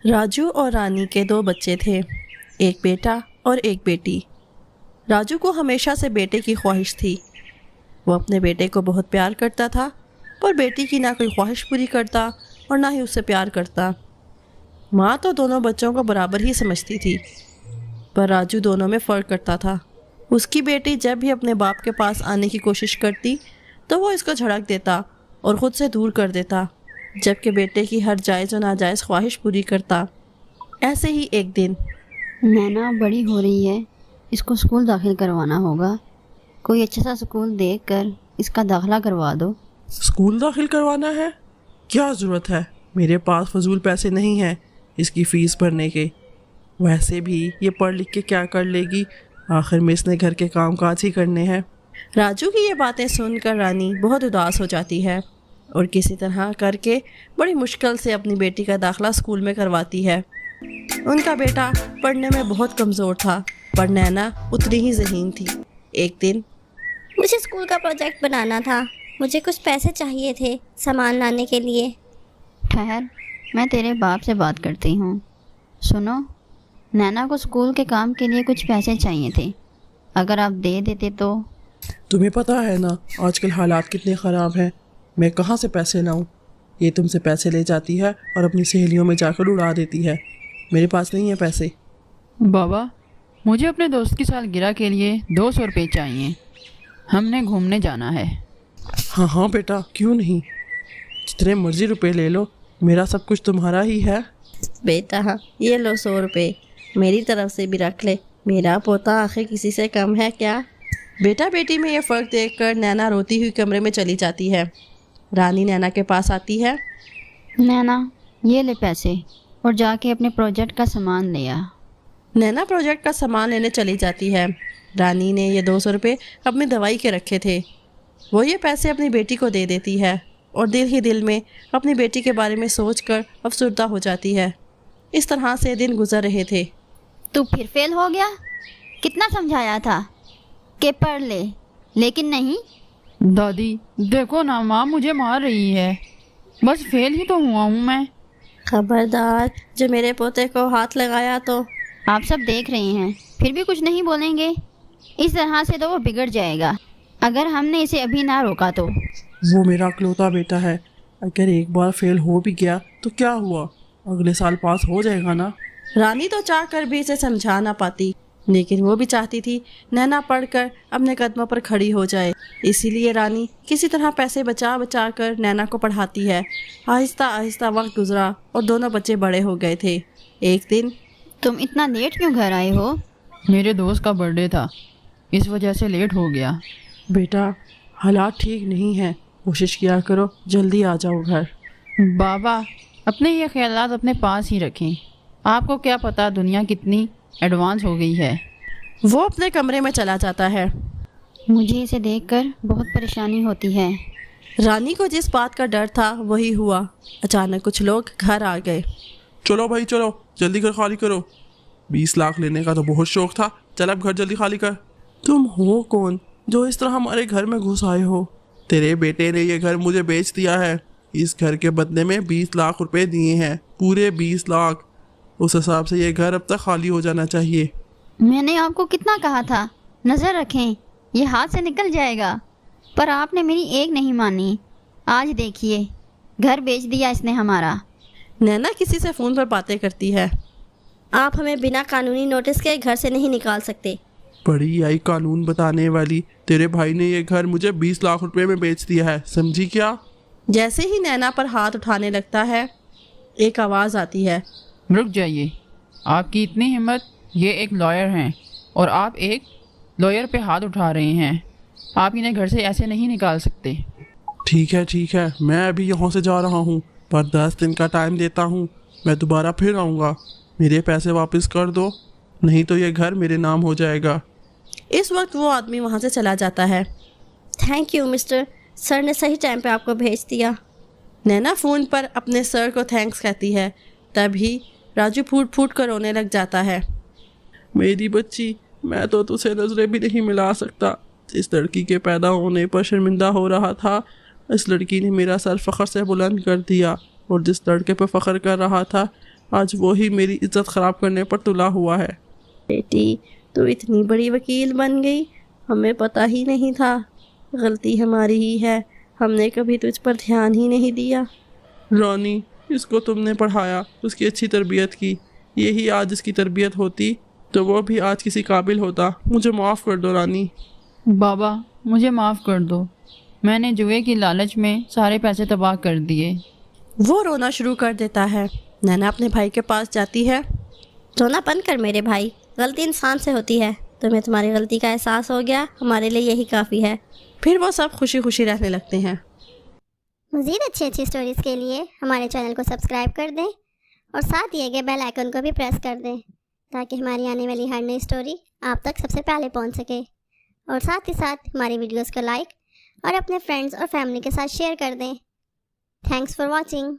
راجو اور رانی کے دو بچے تھے، ایک بیٹا اور ایک بیٹی۔ راجو کو ہمیشہ سے بیٹے کی خواہش تھی۔ وہ اپنے بیٹے کو بہت پیار کرتا تھا، پر بیٹی کی نہ کوئی خواہش پوری کرتا اور نہ ہی اس سے پیار کرتا۔ ماں تو دونوں بچوں کو برابر ہی سمجھتی تھی، پر راجو دونوں میں فرق کرتا تھا۔ اس کی بیٹی جب بھی اپنے باپ کے پاس آنے کی کوشش کرتی تو وہ اس کو جھڑک دیتا اور خود سے دور کر دیتا، جبکہ بیٹے کی ہر جائز و ناجائز خواہش پوری کرتا۔ ایسے ہی ایک دن نینا بڑی ہو رہی ہے، اس کو اسکول داخل کروانا ہوگا۔ کوئی اچھا سا اسکول دیکھ کر اس کا داخلہ کروا دو۔ اسکول داخل کروانا ہے؟ کیا ضرورت ہے؟ میرے پاس فضول پیسے نہیں ہیں اس کی فیس بھرنے کے۔ ویسے بھی یہ پڑھ لکھ کے کیا کر لے گی؟ آخر میں اس نے گھر کے کام کاج ہی کرنے ہیں۔ راجو کی یہ باتیں سن کر رانی بہت اداس ہو جاتی ہے اور کسی طرح کر کے بڑی مشکل سے اپنی بیٹی کا داخلہ اسکول میں کرواتی ہے۔ ان کا بیٹا پڑھنے میں بہت کمزور تھا، پر نینا اتنی ہی ذہین تھی۔ ایک دن مجھے اسکول کا پروجیکٹ بنانا تھا، مجھے کچھ پیسے چاہیے تھے سامان لانے کے لیے۔ ٹھہر، میں تیرے باپ سے بات کرتی ہوں۔ سنو، نینا کو اسکول کے کام کے لیے کچھ پیسے چاہیے تھے، اگر آپ دے دیتے تو۔ تمہیں پتہ ہے نا آج کل حالات کتنے خراب ہیں، میں کہاں سے پیسے لاؤں؟ یہ تم سے پیسے لے جاتی ہے اور اپنی سہیلیوں میں جا کر اڑا دیتی ہے۔ میرے پاس نہیں ہے پیسے۔ بابا، مجھے اپنے دوست کی سالگرہ کے لیے 200 روپے چاہیے، ہم نے گھومنے جانا ہے۔ ہاں ہاں بیٹا، کیوں نہیں، جتنے مرضی روپے لے لو، میرا سب کچھ تمہارا ہی ہے۔ بیٹا یہ لو 100 روپے، میری طرف سے بھی رکھ لے، میرا پوتا آخر کسی سے کم ہے کیا؟ بیٹا بیٹی میں یہ فرق دیکھ کر نینا روتی ہوئی کمرے میں چلی جاتی ہے۔ رانی نینا کے پاس آتی ہے۔ نینا یہ لے پیسے اور جا کے اپنے پروجیکٹ کا سامان لے آ۔ نینا پروجیکٹ کا سامان لینے چلی جاتی ہے۔ رانی نے یہ 200 روپے اپنی دوائی کے رکھے تھے، وہ یہ پیسے اپنی بیٹی کو دے دیتی ہے اور دل ہی دل میں اپنی بیٹی کے بارے میں سوچ کر افسردہ ہو جاتی ہے۔ اس طرح سے دن گزر رہے تھے۔ تو پھر فیل ہو گیا؟ کتنا سمجھایا تھا کہ پڑھ لے، لیکن نہیں۔ دادی دیکھو نا، ماں مجھے مار رہی ہے، بس فیل ہی تو ہوا ہوں میں۔ خبردار جو میرے پوتے کو ہاتھ لگایا تو۔ آپ سب دیکھ رہے ہیں، پھر بھی کچھ نہیں بولیں گے؟ اس طرح سے تو وہ بگڑ جائے گا اگر ہم نے اسے ابھی نہ روکا تو۔ وہ میرا اکلوتا بیٹا ہے، اگر ایک بار فیل ہو بھی گیا تو کیا ہوا، اگلے سال پاس ہو جائے گا نا۔ رانی تو چاہ کر بھی اسے سمجھا نہ پاتی، لیکن وہ بھی چاہتی تھی نینا پڑھ کر اپنے قدموں پر کھڑی ہو جائے۔ اسی لیے رانی کسی طرح پیسے بچا بچا کر نینا کو پڑھاتی ہے۔ آہستہ آہستہ وقت گزرا اور دونوں بچے بڑے ہو گئے تھے۔ ایک دن تم اتنا لیٹ کیوں گھر آئے ہو؟ میرے دوست کا برتھ ڈے تھا، اس وجہ سے لیٹ ہو گیا۔ بیٹا حالات ٹھیک نہیں ہیں، کوشش کیا کرو جلدی آ جاؤ گھر۔ بابا اپنے یہ خیالات اپنے پاس ہی رکھیں، آپ کو کیا پتہ دنیا کتنی ایڈوانس ہو گئی ہے۔ وہ اپنے کمرے میں چلا جاتا ہے۔ مجھے اسے دیکھ کر بہت پریشانی ہوتی ہے۔ رانی کو جس بات کا ڈر تھا وہی ہوا۔ اچانک کچھ لوگ گھر آ گئے۔ چلو بھائی چلو، جلدی گھر خالی کرو، 20 لاکھ لینے کا تو بہت شوق تھا، چل اب گھر جلدی خالی کر۔ تم ہو کون جو اس طرح ہمارے گھر میں گھس آئے ہو؟ تیرے بیٹے نے یہ گھر مجھے بیچ دیا ہے، اس گھر کے بدلے میں 20 لاکھ روپے دیے ہیں، پورے 20 لاکھ۔ اس حساب سے یہ گھر اب تک خالی ہو جانا چاہیے۔ میں نے آپ کو کتنا کہا تھا نظر رکھیں، یہ ہاتھ سے نکل جائے گا، پر آپ نے میری ایک نہیں مانی۔ آج دیکھیے، گھر بیچ دیا اس نے ہمارا۔ نینا کسی سے فون پر باتیں کرتی ہے۔ آپ ہمیں بنا قانونی نوٹس کے گھر سے نہیں نکال سکتے۔ بڑی آئی قانون بتانے والی، تیرے بھائی نے یہ گھر مجھے 20 لاکھ روپے میں بیچ دیا ہے، سمجھی کیا؟ جیسے ہی نینا پر ہاتھ اٹھانے لگتا ہے، ایک آواز آتی ہے۔ رک جائیے، آپ کی اتنی ہمت، یہ ایک لائر ہیں اور آپ ایک لائر پہ ہاتھ اٹھا رہے ہیں، آپ انہیں گھر سے ایسے نہیں نکال سکتے۔ ٹھیک ہے، میں ابھی یہاں سے جا رہا ہوں، پر 10 دن کا ٹائم دیتا ہوں، میں دوبارہ پھر آؤں گا، میرے پیسے واپس کر دو، نہیں تو یہ گھر میرے نام ہو جائے گا۔ اس وقت وہ آدمی وہاں سے چلا جاتا ہے۔ تھینک یو مسٹر، سر نے صحیح ٹائم پہ آپ کو بھیج دیا۔ نینا فون پر اپنے سر کو تھینکس کہتی ہے، تبھی راجو پھوٹ پھوٹ کر رونے لگ جاتا ہے۔ میری بچی، میں تو تجھے نظریں بھی نہیں ملا سکتا، جس لڑکی کے پیدا ہونے پر شرمندہ ہو رہا تھا، اس لڑکی نے میرا سر فخر سے بلند کر دیا، اور جس لڑکے پہ فخر کر رہا تھا آج وہی میری عزت خراب کرنے پر تلا ہوا ہے۔ بیٹی تو اتنی بڑی وکیل بن گئی، ہمیں پتہ ہی نہیں تھا، غلطی ہماری ہی ہے، ہم نے کبھی تجھ پر دھیان ہی نہیں دیا۔ رانی، اس کو تم نے پڑھایا، اس کی اچھی تربیت کی، یہی آج اس کی تربیت ہوتی تو وہ بھی آج کسی قابل ہوتا۔ مجھے معاف کر دو رانی۔ بابا مجھے معاف کر دو، میں نے جوئے کی لالچ میں سارے پیسے تباہ کر دیے۔ وہ رونا شروع کر دیتا ہے۔ نینا اپنے بھائی کے پاس جاتی ہے۔ رونا بند کر میرے بھائی، غلطی انسان سے ہوتی ہے، تمہیں تمہاری غلطی کا احساس ہو گیا، ہمارے لیے یہی کافی ہے۔ پھر وہ سب خوشی خوشی رہنے لگتے ہیں۔ مزید اچھی اسٹوریز کے لیے ہمارے چینل کو سبسکرائب کر دیں اور ساتھ دیے گئے بیل آئیکن کو بھی پریس کر دیں تاکہ ہماری آنے والی ہر نئی اسٹوری آپ تک سب سے پہلے پہنچ سکے، اور ساتھ ہی ساتھ ہماری ویڈیوز کو لائک اور اپنے فرینڈز اور فیملی کے ساتھ شیئر کر دیں۔ Thanks for watching.